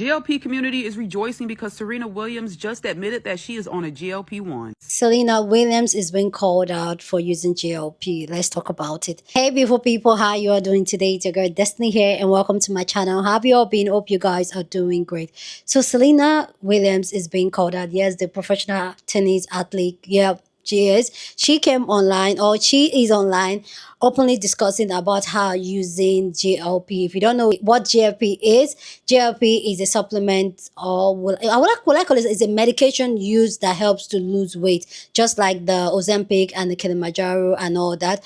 GLP community is rejoicing because Serena Williams just admitted that she is on a GLP-1. Serena Williams is being called out for using GLP. Let's talk about it. Hey, beautiful people, how you are doing today? It's your girl Destiny here, and welcome to my channel. How have you all been? Hope you guys are doing great. So Serena Williams is being called out. Yes, the professional tennis athlete. Yep, she is. She came online, or she is online, openly discussing about her using GLP. If you don't know what GLP is a supplement, or will I call it, is a medication used that helps to lose weight, just like the Ozempic and the Kilimanjaro and all that.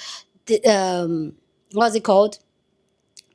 What's it called?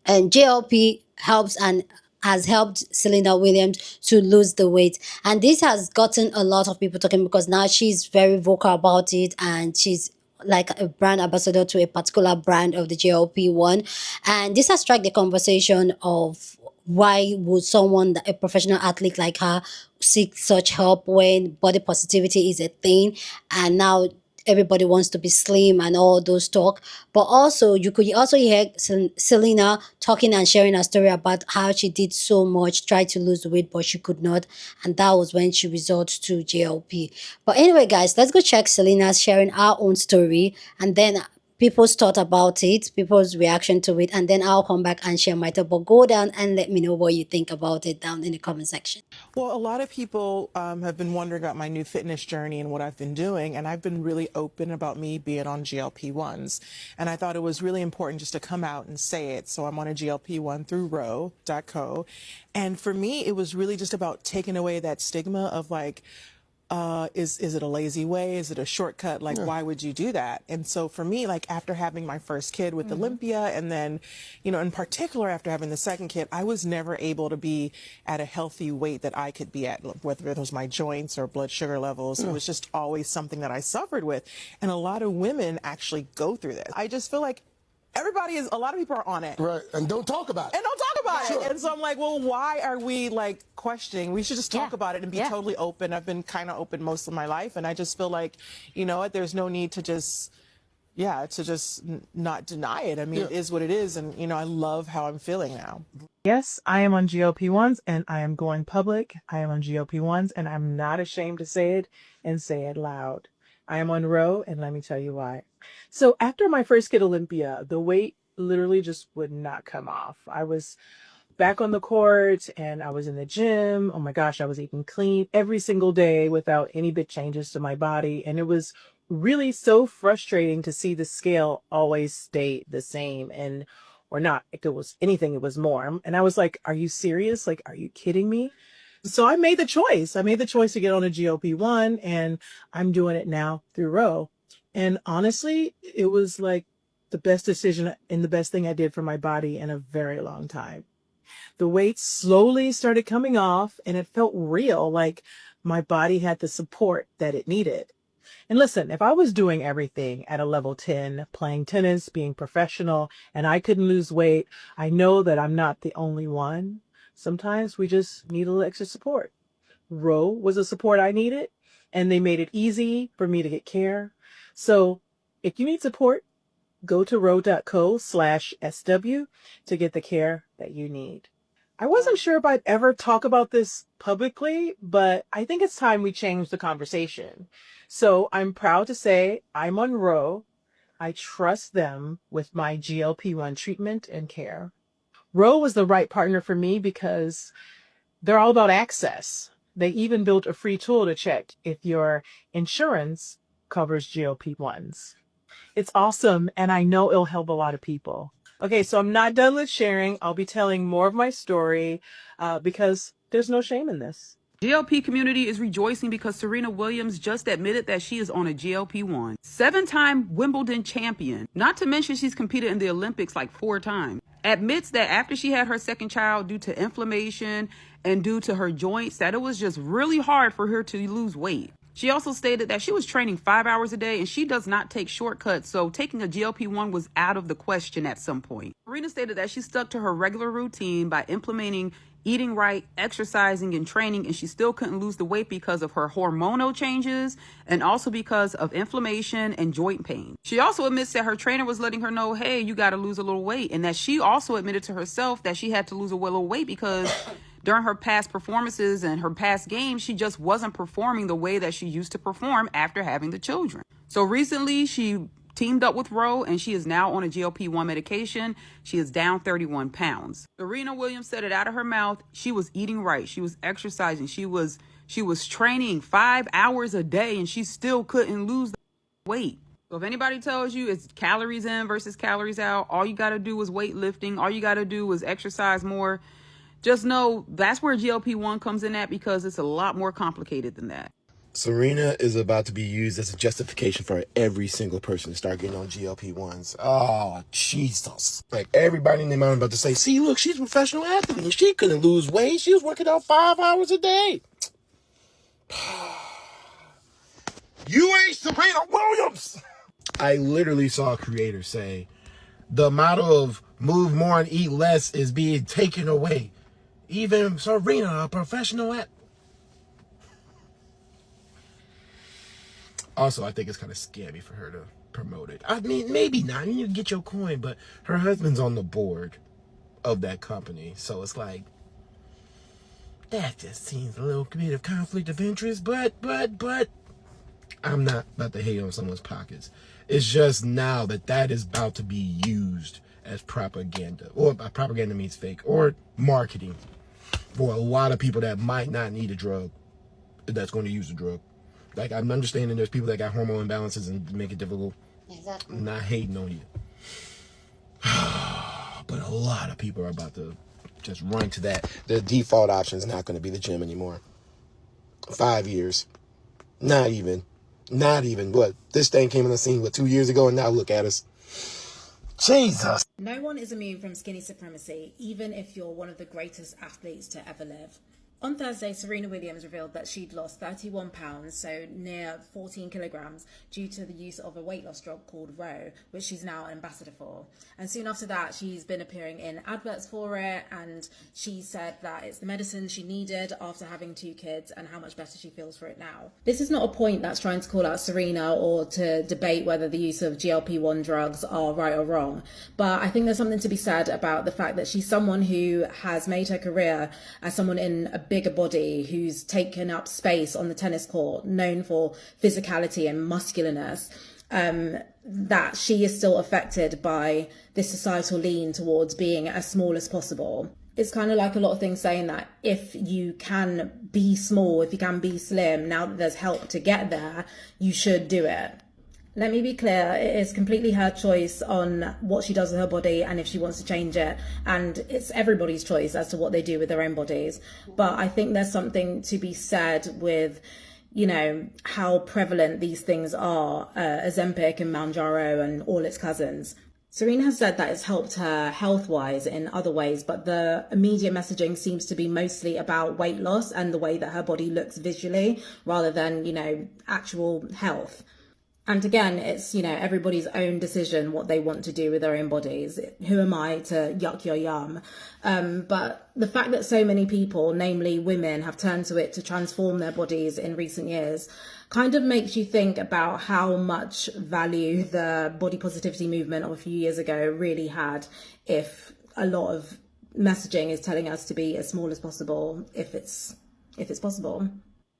And GLP helps and has helped Serena Williams to lose the weight. And this has gotten a lot of people talking because now she's very vocal about it, and she's like a brand ambassador to a particular brand of the GLP-1. And this has struck the conversation of why would someone, a professional athlete like her, seek such help when body positivity is a thing, and now everybody wants to be slim and all those talk. But also you could also hear Selena talking and sharing a story about how she did so much, tried to lose weight, but she could not, and that was when she resorted to GLP. But anyway, guys, let's go check Selena's sharing our own story, and then people's thought about it, people's reaction to it, and then I'll come back and share my thought. But go down and let me know what you think about it down in the comment section. Well, a lot of people have been wondering about my new fitness journey and what I've been doing, and I've been really open about me being on GLP-1s. And I thought it was really important just to come out and say it. So I'm on a GLP-1 through Ro.co. And for me, it was really just about taking away that stigma of like, is it a lazy way? Is it a shortcut? Like, why would you do that? And so for me, like after having my first kid with Olympia, and then, you know, in particular after having the second kid, I was never able to be at a healthy weight that I could be at, whether it was my joints or blood sugar levels. It was just always something that I suffered with. And a lot of women actually go through this. I just feel like a lot of people are on it. Right, and don't talk about it. And don't talk about Sure. it. And so I'm like, well, why are we like questioning? We should just talk about it and be totally open. I've been kind of open most of my life, and I just feel like, you know what, there's no need to just, not deny it. I mean, it is what it is, and you know, I love how I'm feeling now. Yes, I am on GLP-1s, and I am going public. I am on GLP-1s, and I'm not ashamed to say it and say it loud. I am on Ro, and let me tell you why. So after my first kid, Olympia, the weight literally just would not come off. I was back on the court and I was in the gym. Oh my gosh, I was eating clean every single day without any big changes to my body. And it was really so frustrating to see the scale always stay the same, and or not. If it was anything, it was more. And I was like, are you serious? Like, are you kidding me? So I made the choice. I made the choice to get on a GLP-1, and I'm doing it now through Ro. And honestly, it was like the best decision and the best thing I did for my body in a very long time. The weight slowly started coming off, and it felt real, like my body had the support that it needed. And listen, if I was doing everything at a level 10, playing tennis, being professional, and I couldn't lose weight, I know that I'm not the only one. Sometimes we just need a little extra support. Ro was the support I needed, and they made it easy for me to get care. So if you need support, go to ro.co/SW to get the care that you need. I wasn't sure if I'd ever talk about this publicly, but I think it's time we change the conversation. So I'm proud to say I'm on Ro. I trust them with my GLP-1 treatment and care. Ro was the right partner for me because they're all about access. They even built a free tool to check if your insurance covers GLP-1s. It's awesome, and I know it'll help a lot of people. Okay, so I'm not done with sharing. I'll be telling more of my story because there's no shame in this. GLP community is rejoicing because Serena Williams just admitted that she is on a GLP-1. 7-time Wimbledon champion, not to mention she's competed in the Olympics like 4 times, admits that after she had her second child, due to inflammation and due to her joints, that it was just really hard for her to lose weight. She also stated that she was training 5 hours a day and she does not take shortcuts, so taking a GLP-1 was out of the question at some point. Serena stated that she stuck to her regular routine by implementing eating right, exercising, and training, and she still couldn't lose the weight because of her hormonal changes and also because of inflammation and joint pain. She also admits that her trainer was letting her know, hey, you got to lose a little weight, and that she also admitted to herself that she had to lose a little weight because During her past performances and her past games, she just wasn't performing the way that she used to perform after having the children. So recently, she teamed up with Roe, and she is now on a GLP-1 medication. She is down 31 pounds. Serena Williams said it out of her mouth. She was eating right. She was exercising. She was training 5 hours a day, and she still couldn't lose the weight. So if anybody tells you it's calories in versus calories out, all you got to do is weightlifting. All you got to do is exercise more. Just know that's where GLP-1 comes in at, because it's a lot more complicated than that. Serena is about to be used as a justification for every single person to start getting on GLP-1s. Oh, Jesus. Like, everybody in their mind about to say, see, look, she's a professional athlete and she couldn't lose weight. She was working out 5 hours a day. You ain't Serena Williams. I literally saw a creator say, the motto of move more and eat less is being taken away. Even Serena, a professional athlete. Also, I think it's kind of scammy for her to promote it. I mean, maybe not. You get your coin, but her husband's on the board of that company. So it's like, that just seems a little bit of conflict of interest. But, I'm not about to hate on someone's pockets. It's just now that is about to be used as propaganda. Or propaganda means fake. Or marketing for a lot of people that might not need a drug, that's going to use the drug. Like, I'm understanding there's people that got hormone imbalances and make it difficult. Exactly. I'm not hating on you. But a lot of people are about to just run to that. The default option is not going to be the gym anymore. 5 years. Not even. What? This thing came on the scene, 2 years ago, and now look at us. Jesus. No one is immune from skinny supremacy, even if you're one of the greatest athletes to ever live. On Thursday, Serena Williams revealed that she'd lost 31 pounds, so near 14 kilograms, due to the use of a weight loss drug called Roe, which she's now an ambassador for. And soon after that, she's been appearing in adverts for it, and she said that it's the medicine she needed after having 2 kids and how much better she feels for it now. This is not a point that's trying to call out Serena or to debate whether the use of GLP-1 drugs are right or wrong, but I think there's something to be said about the fact that she's someone who has made her career as someone in a bigger body, who's taken up space on the tennis court, known for physicality and muscularness, that she is still affected by this societal lean towards being as small as possible. It's kind of like a lot of things saying that if you can be small, if you can be slim, now that there's help to get there, you should do it. Let me be clear, it is completely her choice on what she does with her body and if she wants to change it. And it's everybody's choice as to what they do with their own bodies. But I think there's something to be said with, you know, how prevalent these things are, Ozempic and Mounjaro and all its cousins. Serena has said that it's helped her health-wise in other ways, but the immediate messaging seems to be mostly about weight loss and the way that her body looks visually, rather than, you know, actual health. And again, it's, you know, everybody's own decision what they want to do with their own bodies. Who am I to yuck your yum? But the fact that so many people, namely women, have turned to it to transform their bodies in recent years kind of makes you think about how much value the body positivity movement of a few years ago really had, if a lot of messaging is telling us to be as small as possible, if it's possible.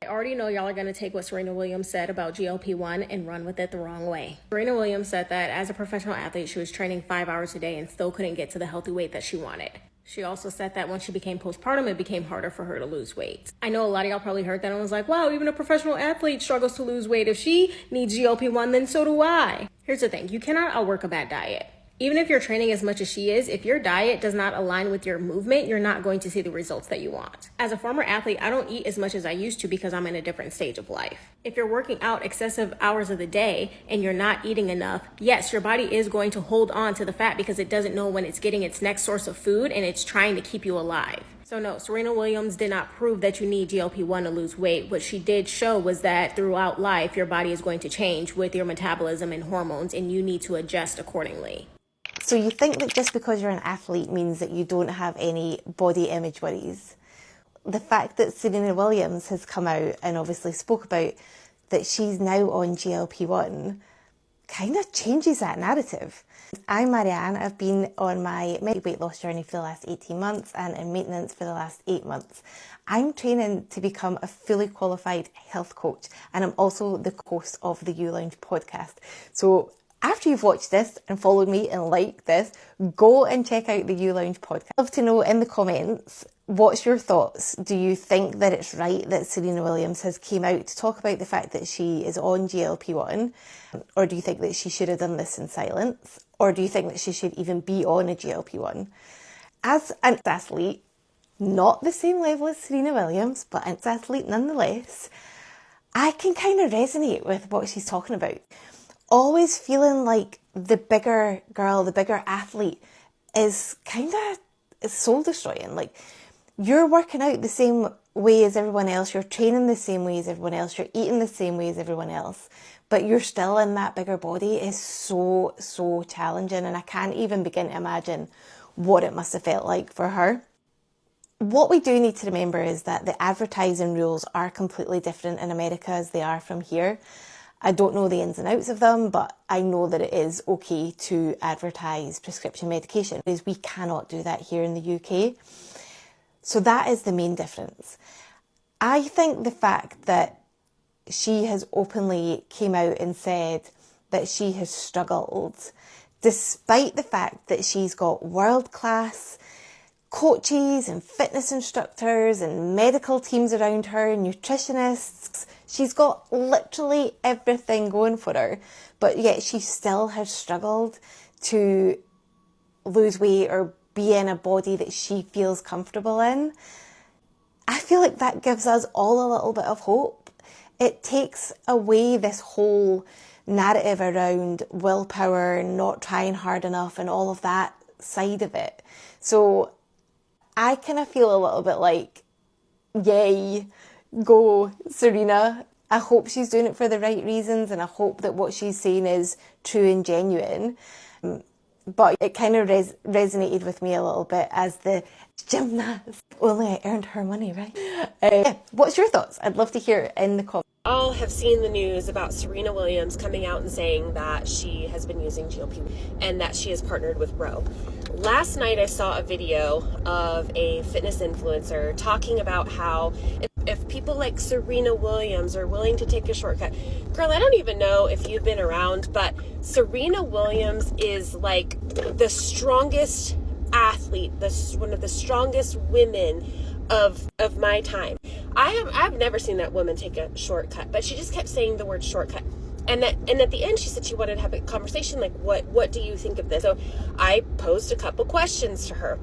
I already know y'all are going to take what Serena Williams said about GLP-1 and run with it the wrong way. Serena Williams said that as a professional athlete, she was training 5 hours a day and still couldn't get to the healthy weight that she wanted. She also said that once she became postpartum, it became harder for her to lose weight. I know a lot of y'all probably heard that and was like, wow, even a professional athlete struggles to lose weight. If she needs GLP-1, then so do I. Here's the thing. You cannot outwork a bad diet. Even if you're training as much as she is, if your diet does not align with your movement, you're not going to see the results that you want. As a former athlete, I don't eat as much as I used to because I'm in a different stage of life. If you're working out excessive hours of the day and you're not eating enough, yes, your body is going to hold on to the fat because it doesn't know when it's getting its next source of food and it's trying to keep you alive. So no, Serena Williams did not prove that you need GLP-1 to lose weight. What she did show was that throughout life, your body is going to change with your metabolism and hormones, and you need to adjust accordingly. So you think that just because you're an athlete means that you don't have any body image worries. The fact that Serena Williams has come out and obviously spoke about that she's now on GLP-1 kind of changes that narrative. I'm Marianne. I've been on my weight loss journey for the last 18 months and in maintenance for the last 8 months. I'm training to become a fully qualified health coach, and I'm also the host of the U Lounge podcast. So after you've watched this and followed me and liked this, go and check out the U Lounge podcast. I'd love to know in the comments, what's your thoughts? Do you think that it's right that Serena Williams has came out to talk about the fact that she is on GLP1? Or do you think that she should have done this in silence? Or do you think that she should even be on a GLP1? As an athlete, not the same level as Serena Williams, but an athlete nonetheless, I can kind of resonate with what she's talking about. Always feeling like the bigger girl, the bigger athlete is kind of soul destroying. Like, you're working out the same way as everyone else, you're training the same way as everyone else, you're eating the same way as everyone else, but you're still in that bigger body is so challenging, and I can't even begin to imagine what it must have felt like for her. What we do need to remember is that the advertising rules are completely different in America as they are from here. I don't know the ins and outs of them, but I know that it is okay to advertise prescription medication, because we cannot do that here in the UK. So that is the main difference. I think the fact that she has openly came out and said that she has struggled, despite the fact that she's got world-class coaches and fitness instructors and medical teams around her, nutritionists. She's got literally everything going for her, but yet she still has struggled to lose weight or be in a body that she feels comfortable in. I feel like that gives us all a little bit of hope. It takes away this whole narrative around willpower and not trying hard enough and all of that side of it. So I kind of feel a little bit like, yay, go Serena. I hope she's doing it for the right reasons, and I hope that what she's saying is true and genuine. But it kind of resonated with me a little bit as the gymnast. Only I earned her money, right? What's your thoughts? I'd love to hear it in the comments. All have seen the news about Serena Williams coming out and saying that she has been using GLP and that she has partnered with Ro. Last night I saw a video of a fitness influencer talking about how if people like Serena Williams are willing to take a shortcut. Girl, I don't even know if you've been around, but Serena Williams is like the strongest athlete, one of the strongest women of my time. I've never seen that woman take a shortcut, but she just kept saying the word shortcut. And at the end, she said she wanted to have a conversation, like, what do you think of this? So I posed a couple questions to her.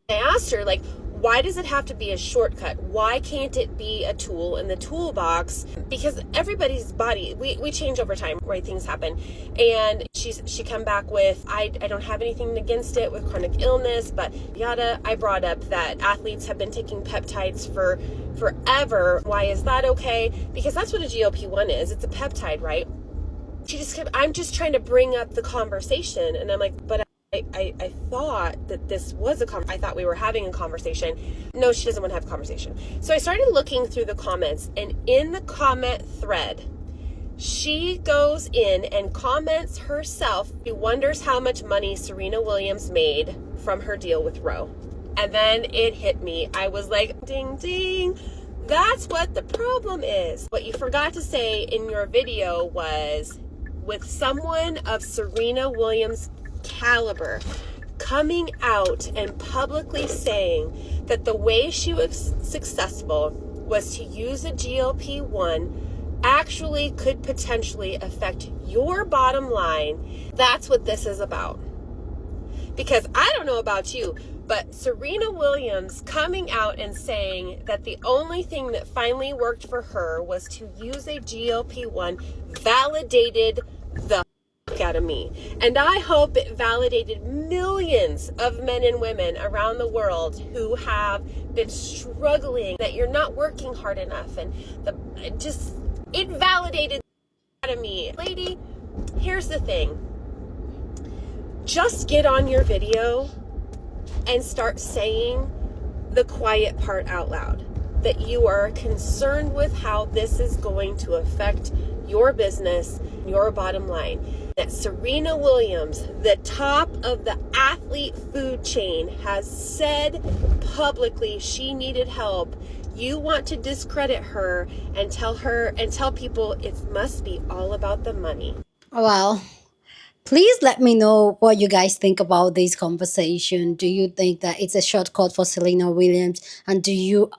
I asked her, like, why does it have to be a shortcut? Why can't it be a tool in the toolbox? Because everybody's body, we change over time, right? Things happen. And she come back with, I don't have anything against it with chronic illness, but yada. I brought up that athletes have been taking peptides for forever. Why is that okay? Because that's what a GLP-1 is. It's a peptide, right? She just kept, I'm just trying to bring up the conversation. And I'm like, but I thought that this was I thought we were having a conversation. No, she doesn't want to have a conversation. So I started looking through the comments, and in the comment thread, she goes in and comments herself. She wonders how much money Serena Williams made from her deal with Ro. And then it hit me. I was like, ding, ding. That's what the problem is. What you forgot to say in your video was, with someone of Serena Williams' caliber coming out and publicly saying that the way she was successful was to use a GLP-1 actually could potentially affect your bottom line. That's what this is about. Because I don't know about you, but Serena Williams coming out and saying that the only thing that finally worked for her was to use a GLP-1 validated the out of me. And I hope it validated millions of men and women around the world who have been struggling, that you're not working hard enough, and it validated out of me. Lady, here's the thing. Just get on your video and start saying the quiet part out loud, that you are concerned with how this is going to affect your business, your bottom line. that Serena Williams, the top of the athlete food chain, has said publicly she needed help. You want to discredit her and tell people it must be all about the money. Well, please let me know what you guys think about this conversation. Do you think that it's a shortcut for Serena Williams? And do you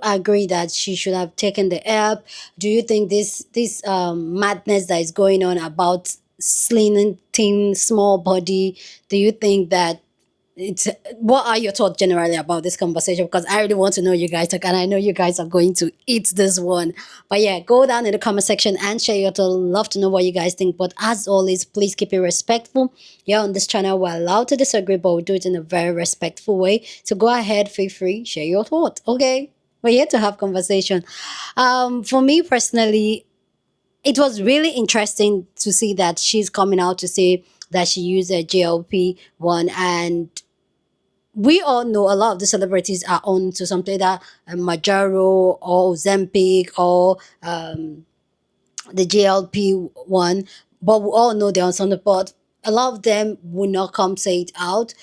agree that she should have taken the help? Do you think this madness that is going on about slim thin small body? Do you think that it's what are your thoughts generally about this conversation? Because I really want to know you guys, and I know you guys are going to eat this one. But yeah, go down in the comment section and share your thoughts. Love to know what you guys think. But as always, please keep it respectful. Yeah, on this channel we're allowed to disagree, but we do it in a very respectful way. So go ahead, feel free, share your thoughts. Okay, we're here to have conversation. For me personally, it was really interesting to see that she's coming out to say that she used a GLP1, and we all know a lot of the celebrities are on to something that Majaro or Zempic or the GLP1, but we all know they're on something. But a lot of them will not come say it out.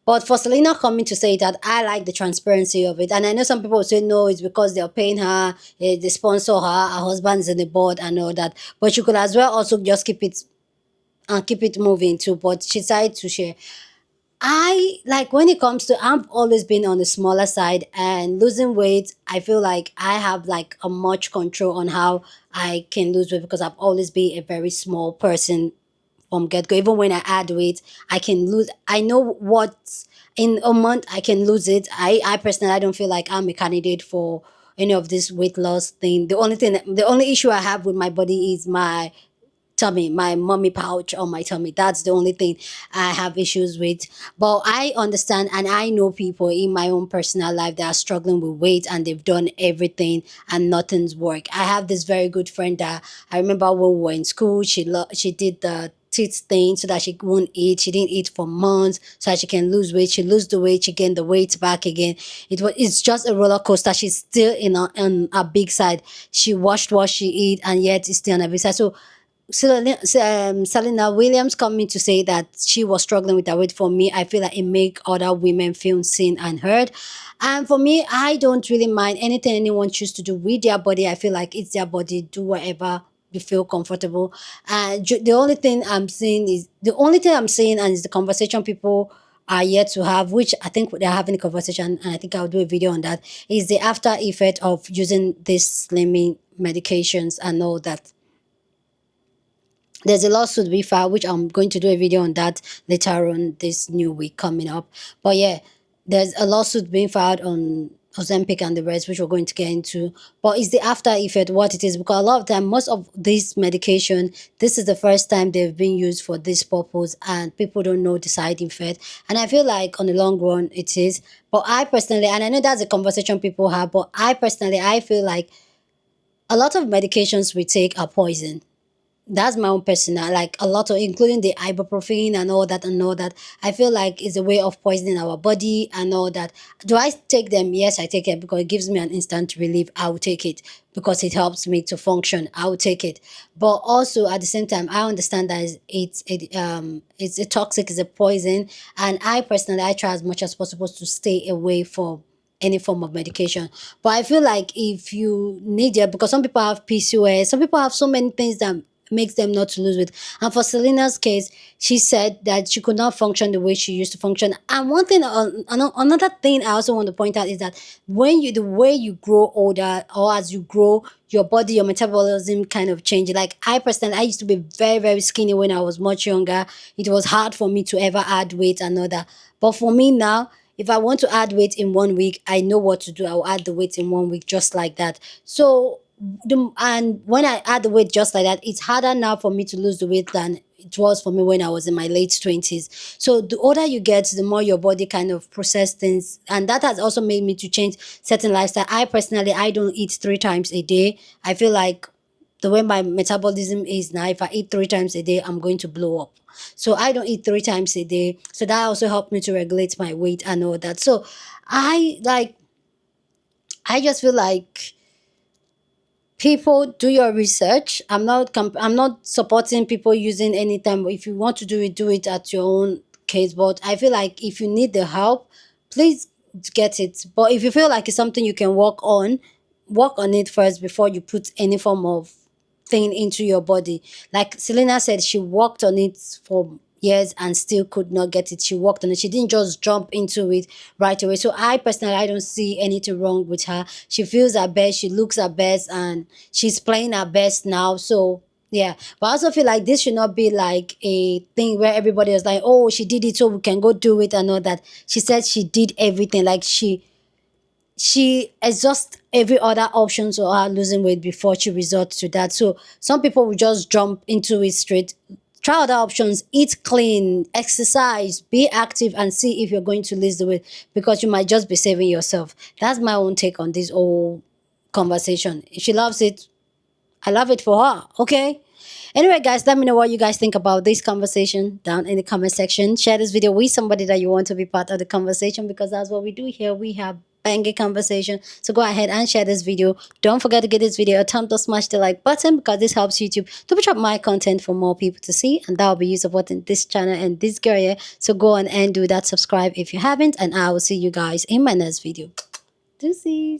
But for Selena coming to say that, I like the transparency of it. And I know some people will say no, it's because they're paying her, they sponsor her husband's in the board and all that. But she could as well also just keep it moving too. But she decided to share. I like when it comes to, I've always been on the smaller side, and losing weight, I feel like I have like a much control on how I can lose weight, because I've always been a very small person from get-go. Even when I add weight, I can lose. I know what in a month I can lose it. I personally, I don't feel like I'm a candidate for any of this weight loss thing. The only issue I have with my body is my tummy, my mummy pouch on my tummy. That's the only thing I have issues with. But I understand, and I know people in my own personal life that are struggling with weight, and they've done everything and nothing's worked. I have this very good friend that I remember when we were in school, she did the teeth thing so that she won't eat. She didn't eat for months so that she can lose weight. She lose the weight, she gain the weight back again. It's just a roller coaster. She's still on a big side. She watched what she eat, and yet it's still on a big side. So Selena Williams coming to say that she was struggling with her weight, for me, I feel like it make other women feel seen and heard. And for me, I don't really mind anything anyone choose to do with their body. I feel like it's their body. Do whatever you feel comfortable. And the only thing I'm saying, and is the conversation people are yet to have, which I think they're having a conversation, and I think I'll do a video on that, is the after effect of using these slimming medications and all that. There's a lawsuit we filed, which I'm going to do a video on that later on this new week coming up. But yeah, there's a lawsuit being filed on Ozempic and the rest, which we're going to get into. But it's the after effect, what it is, because a lot of time, most of this medication, this is the first time they've been used for this purpose, and people don't know the side effect. And I feel like on the long run, it is. But I personally, and I know that's a conversation people have, but I personally, I feel like a lot of medications we take are poison. That's my own personal, like a lot of, including the ibuprofen and all that, I feel like it's a way of poisoning our body and all that. Do I take them? Yes, I take it because it gives me an instant relief. I will take it because it helps me to function. I will take it. But also at the same time, I understand that it's a toxic, it's a poison. And I personally, I try as much as possible to stay away from any form of medication. But I feel like if you need it, because some people have PCOS, some people have so many things that makes them not to lose weight. And for Selena's case, she said that she could not function the way she used to function. And one thing, another thing I also want to point out is that the way you grow older, or as you grow, your body, your metabolism kind of changes. Like I personally, I used to be very, very skinny when I was much younger. It was hard for me to ever add weight and all that. But for me now, if I want to add weight in 1 week, I know what to do. I'll add the weight in 1 week just like that. So and when I add the weight just like that, it's harder now for me to lose the weight than it was for me when I was in my late 20s. So the older you get, the more your body kind of process things, and that has also made me to change certain lifestyle. I personally, I don't eat 3 times a day. I feel like the way my metabolism is now, if I eat 3 times a day, I'm going to blow up. So I don't eat 3 times a day. So that also helped me to regulate my weight and all that. So I just feel like people, do your research. I'm not supporting people using anytime. If you want to do it at your own case. But I feel like if you need the help, please get it. But if you feel like it's something you can work on it first before you put any form of thing into your body. Like Selena said, she worked on it for years and still could not get it. She worked on it. She didn't just jump into it right away. So I personally, I don't see anything wrong with her. She feels her best. She looks her best, and she's playing her best now. So yeah, but I also feel like this should not be like a thing where everybody is like, oh, she did it, so we can go do it and all that. She said she did everything. Like she exhausts every other option to her losing weight before she resorts to that. So some people will just jump into it straight. Try other options, eat clean, exercise, be active, and see if you're going to lose the weight, because you might just be saving yourself. That's my own take on this whole conversation. If she loves it, I love it for her. Okay. Anyway, guys, let me know what you guys think about this conversation down in the comment section. Share this video with somebody that you want to be part of the conversation, because that's what we do here. We have banging conversation. So go ahead and share this video. Don't forget to give this video a thumbs up, smash the like button, because this helps YouTube to push up my content for more people to see, and that will be you supporting this channel and this girl here. So go on and do that. Subscribe if you haven't, and I will see you guys in my next video. Deuces.